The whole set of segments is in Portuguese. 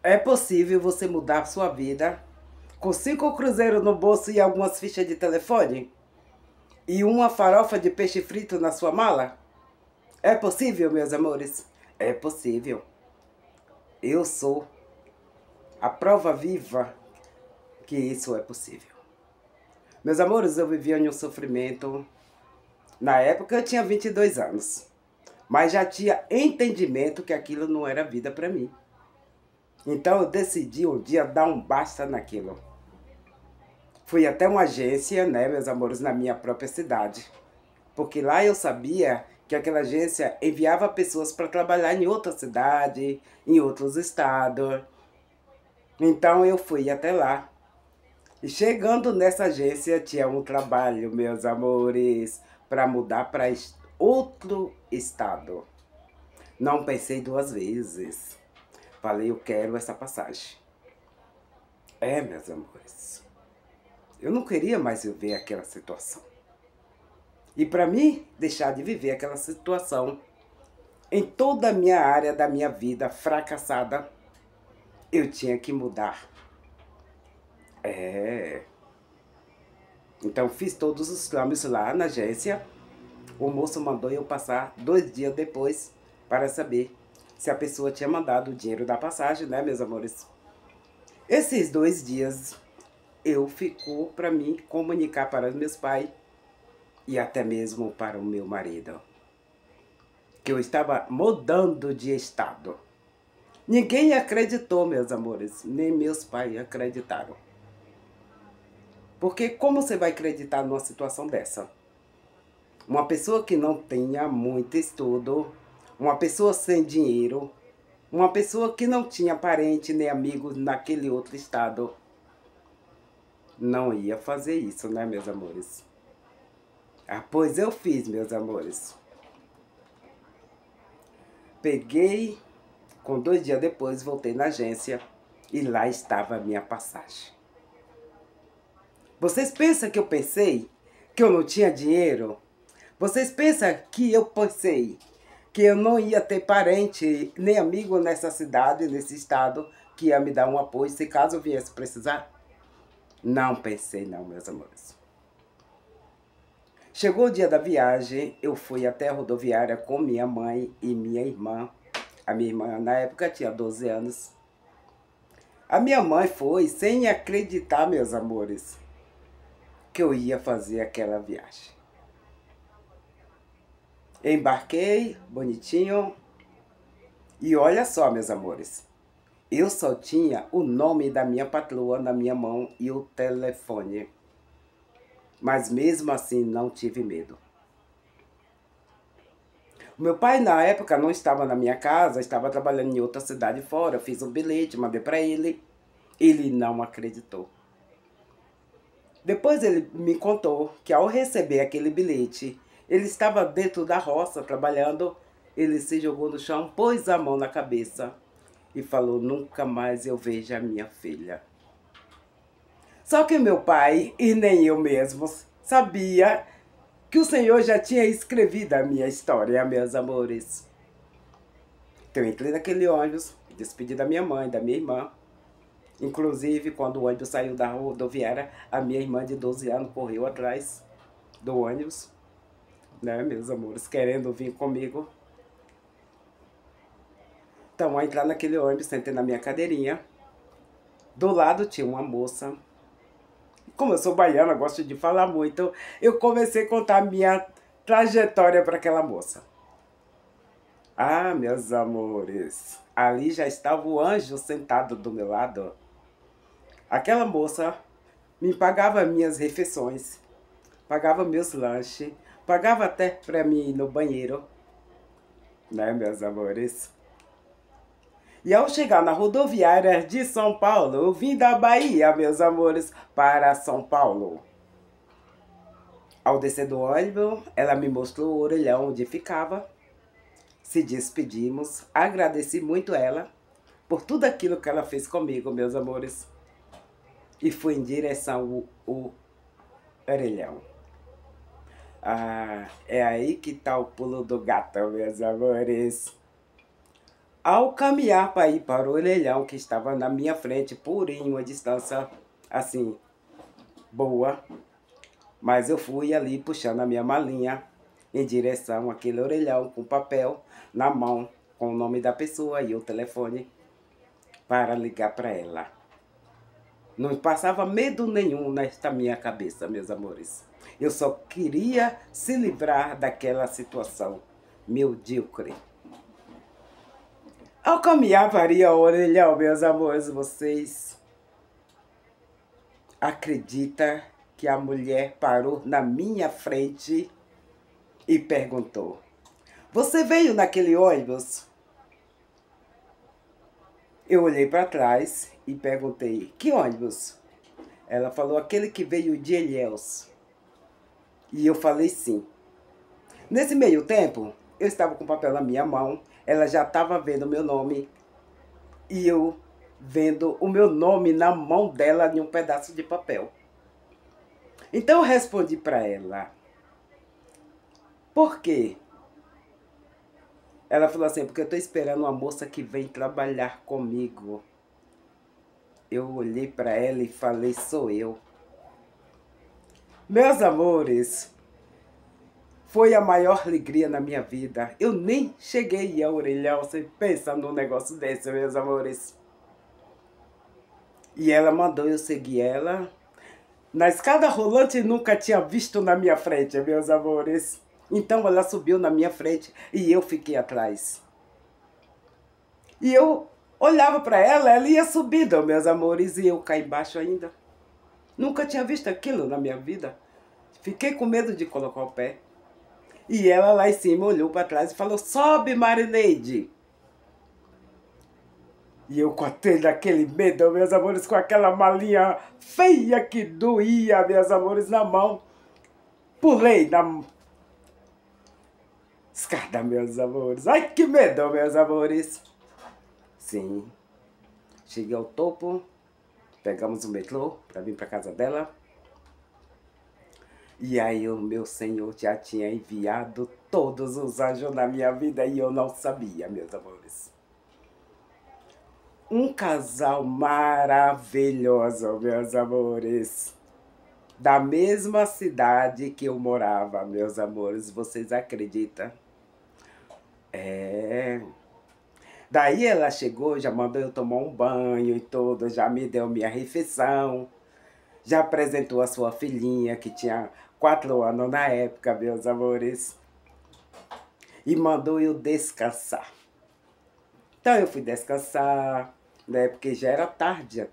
É possível você mudar a sua vida com 5 cruzeiros no bolso e algumas fichas de telefone? E uma farofa de peixe frito na sua mala? É possível, meus amores? É possível. Eu sou a prova viva que isso é possível. Meus amores, eu vivia em um sofrimento. Na época eu tinha 22 anos. Mas já tinha entendimento que aquilo não era vida para mim. Então eu decidi um dia dar um basta naquilo. Fui até uma agência, né, meus amores, na minha própria cidade. Porque lá eu sabia que aquela agência enviava pessoas para trabalhar em outra cidade, em outros estados. Então eu fui até lá. E chegando nessa agência, tinha um trabalho, meus amores, para mudar para outro estado. Não pensei duas vezes. Falei, eu quero essa passagem. É, meus amores. Eu não queria mais viver aquela situação. E para mim, deixar de viver aquela situação em toda a minha área da minha vida fracassada, eu tinha que mudar. É. Então fiz todos os trâmites lá na agência. O moço mandou eu passar 2 dias depois para saber se a pessoa tinha mandado o dinheiro da passagem, né, meus amores? Esses 2 dias eu ficou para mim comunicar para os meus pais e até mesmo para o meu marido que eu estava mudando de estado. Ninguém acreditou, meus amores, nem meus pais acreditaram. Porque como você vai acreditar numa situação dessa? Uma pessoa que não tenha muito estudo, uma pessoa sem dinheiro, uma pessoa que não tinha parente nem amigos naquele outro estado, não ia fazer isso, né, meus amores? Ah, pois eu fiz, meus amores. Peguei, com 2 dias depois, voltei na agência e lá estava a minha passagem. Vocês pensam que eu pensei que eu não tinha dinheiro? Vocês pensam que eu pensei que eu não ia ter parente nem amigo nessa cidade, nesse estado, que ia me dar um apoio se caso eu viesse precisar? Não pensei não, meus amores. Chegou o dia da viagem, eu fui até a rodoviária com minha mãe e minha irmã. A minha irmã, na época, tinha 12 anos. A minha mãe foi sem acreditar, meus amores, que eu ia fazer aquela viagem. Embarquei, bonitinho, e olha só, meus amores, eu só tinha o nome da minha patroa na minha mão e o telefone. Mas mesmo assim não tive medo. O meu pai, na época, não estava na minha casa, estava trabalhando em outra cidade fora. Eu fiz um bilhete, mandei para ele. Ele não acreditou. Depois ele me contou que ao receber aquele bilhete, ele estava dentro da roça trabalhando. Ele se jogou no chão, pôs a mão na cabeça e falou: nunca mais eu vejo a minha filha. Só que meu pai, e nem eu mesmo, sabia que o Senhor já tinha escrevido a minha história, meus amores. Então eu entrei naquele ônibus, despedi da minha mãe, da minha irmã. Inclusive, quando o ônibus saiu da rodoviária, a minha irmã de 12 anos correu atrás do ônibus, né, meus amores, querendo vir comigo. Então, ao entrar naquele ônibus, sentei na minha cadeirinha. Do lado tinha uma moça. Como eu sou baiana, gosto de falar muito, eu comecei a contar a minha trajetória para aquela moça. Ah, meus amores, ali já estava o anjo sentado do meu lado. Aquela moça me pagava minhas refeições, pagava meus lanches, pagava até para mim ir no banheiro, né, meus amores? E ao chegar na rodoviária de São Paulo, eu vim da Bahia, meus amores, para São Paulo. Ao descer do ônibus, ela me mostrou o orelhão onde ficava. Se despedimos, agradeci muito ela por tudo aquilo que ela fez comigo, meus amores. E fui em direção ao orelhão. Ah, é aí que tá o pulo do gato, meus amores. Ao caminhar para ir para o orelhão, que estava na minha frente, por em uma distância assim, boa, mas eu fui ali puxando a minha malinha em direção àquele orelhão com papel na mão, com o nome da pessoa e o telefone para ligar para ela. Não passava medo nenhum nesta minha cabeça, meus amores. Eu só queria se livrar daquela situação medíocre. Ao caminhar para o orelhão, meus amores, vocês acreditam que a mulher parou na minha frente e perguntou: "Você veio naquele ônibus?" Eu olhei para trás e perguntei: "Que ônibus?" Ela falou: "Aquele que veio de Ilhéus." E eu falei sim. Nesse meio tempo, eu estava com o papel na minha mão, ela já estava vendo o meu nome e eu vendo o meu nome na mão dela em um pedaço de papel. Então eu respondi para ela: "Por quê?" Ela falou assim: "Porque eu estou esperando uma moça que vem trabalhar comigo." Eu olhei para ela e falei: "Sou eu." Meus amores, foi a maior alegria na minha vida. Eu nem cheguei a orelhar, você pensa num negócio desse, meus amores. E ela mandou eu seguir ela. Na escada rolante nunca tinha visto na minha frente, meus amores. Então ela subiu na minha frente e eu fiquei atrás. E eu olhava para ela, ela ia subindo, meus amores, e eu caí embaixo ainda. Nunca tinha visto aquilo na minha vida. Fiquei com medo de colocar o pé. E ela lá em cima olhou para trás e falou: "Sobe, Marineide." E eu contei daquele medo, meus amores, com aquela malinha feia que doía, meus amores, na mão. Pulei na escada, meus amores. Ai, que medo, meus amores. Sim. Cheguei ao topo, pegamos o metrô para vir para casa dela. E aí o meu Senhor já tinha enviado todos os anjos na minha vida e eu não sabia, meus amores. Um casal maravilhoso, meus amores. Da mesma cidade que eu morava, meus amores. Vocês acreditam? É. Daí ela chegou, já mandou eu tomar um banho e tudo, já me deu minha refeição. Já apresentou a sua filhinha, que tinha 4 anos na época, meus amores. E mandou eu descansar. Então eu fui descansar, né, porque já era tarde,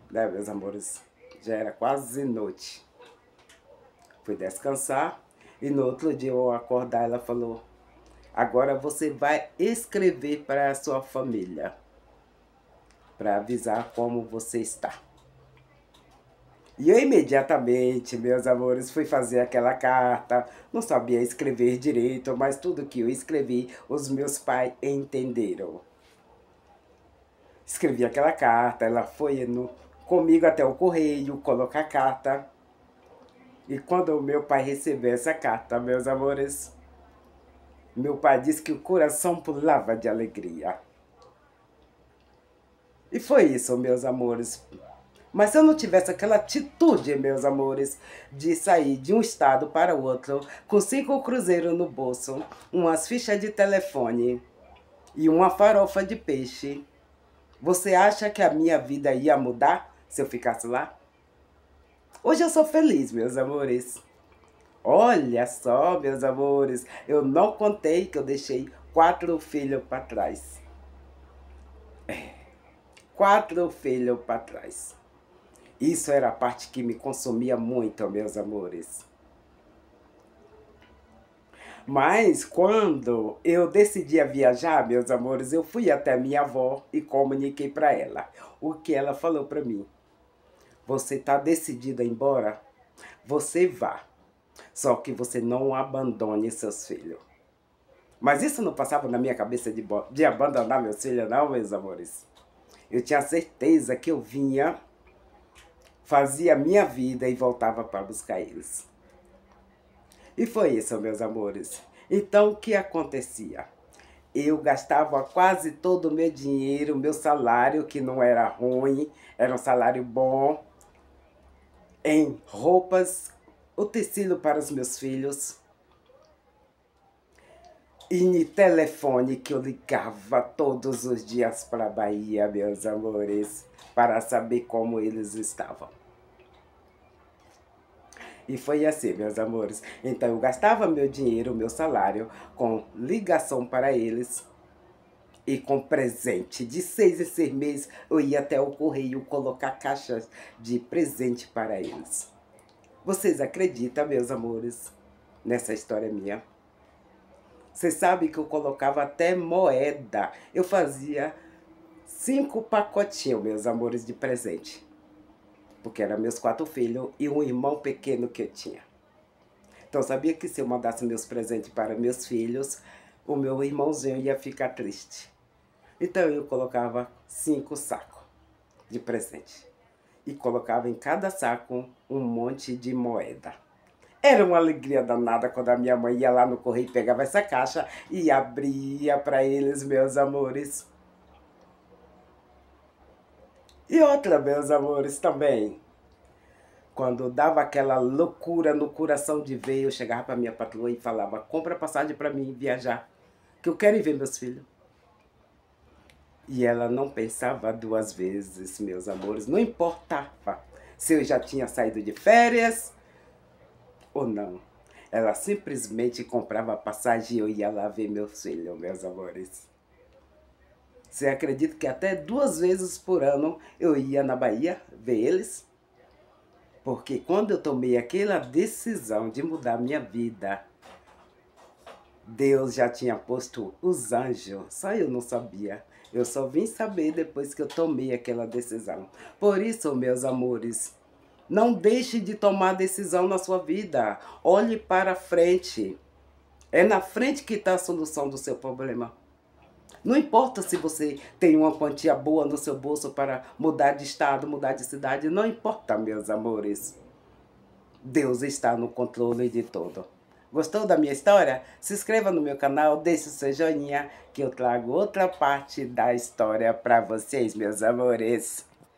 né, meus amores? Já era quase noite. Fui descansar e no outro dia eu acordar, ela falou: "Agora você vai escrever para a sua família, para avisar como você está." E eu imediatamente, meus amores, fui fazer aquela carta. Não sabia escrever direito, mas tudo que eu escrevi, os meus pais entenderam. Escrevi aquela carta, ela foi comigo até o correio, colocar a carta. E quando o meu pai recebeu essa carta, meus amores, meu pai disse que o coração pulava de alegria. E foi isso, meus amores. Mas se eu não tivesse aquela atitude, meus amores, de sair de um estado para o outro, com 5 cruzeiros no bolso, umas fichas de telefone e uma farofa de peixe, você acha que a minha vida ia mudar se eu ficasse lá? Hoje eu sou feliz, meus amores. Olha só, meus amores, eu não contei que eu deixei 4 filhos para trás. 4 filhos para trás. Isso era a parte que me consumia muito, meus amores. Mas quando eu decidi viajar, meus amores, eu fui até minha avó e comuniquei para ela o que ela falou para mim. Você está decidida a ir embora? Você vá. Só que você não abandone seus filhos. Mas isso não passava na minha cabeça de abandonar meus filhos, não, meus amores. Eu tinha certeza que eu vinha, fazia a minha vida e voltava para buscar eles. E foi isso, meus amores. Então, o que acontecia? eu gastava quase todo o meu dinheiro, meu salário, que não era ruim, era um salário bom, em roupas, o tecido para os meus filhos. E no telefone que eu ligava todos os dias para a Bahia, meus amores, para saber como eles estavam. E foi assim, meus amores. Então eu gastava meu dinheiro, meu salário, com ligação para eles e com presente. De 6 em 6 meses eu ia até o correio colocar caixas de presente para eles. Vocês acreditam, meus amores, nessa história minha? Você sabe que eu colocava até moeda. Eu fazia 5 pacotinhos, meus amores, de presente. Porque eram meus 4 filhos e um irmão pequeno que eu tinha. Então, eu sabia que se eu mandasse meus presentes para meus filhos, o meu irmãozinho ia ficar triste. Então, eu colocava 5 sacos de presente. E colocava em cada saco um monte de moeda. Era uma alegria danada quando a minha mãe ia lá no correio, pegava essa caixa e abria para eles, meus amores. E outra, meus amores, também. Quando dava aquela loucura no coração de ver, eu chegava para minha patroa e falava: compra passagem para mim viajar, que eu quero ir ver meus filhos. E ela não pensava 2 vezes, meus amores, não importava se eu já tinha saído de férias ou não. Ela simplesmente comprava a passagem e eu ia lá ver meus filhos, meus amores. Você acredita que até 2 vezes por ano eu ia na Bahia ver eles? Porque quando eu tomei aquela decisão de mudar minha vida, Deus já tinha posto os anjos, só eu não sabia. Eu só vim saber depois que eu tomei aquela decisão. Por isso, meus amores, não deixe de tomar decisão na sua vida. Olhe para frente. É na frente que está a solução do seu problema. Não importa se você tem uma quantia boa no seu bolso para mudar de estado, mudar de cidade. Não importa, meus amores. Deus está no controle de tudo. Gostou da minha história? Se inscreva no meu canal, deixe o seu joinha, que eu trago outra parte da história para vocês, meus amores.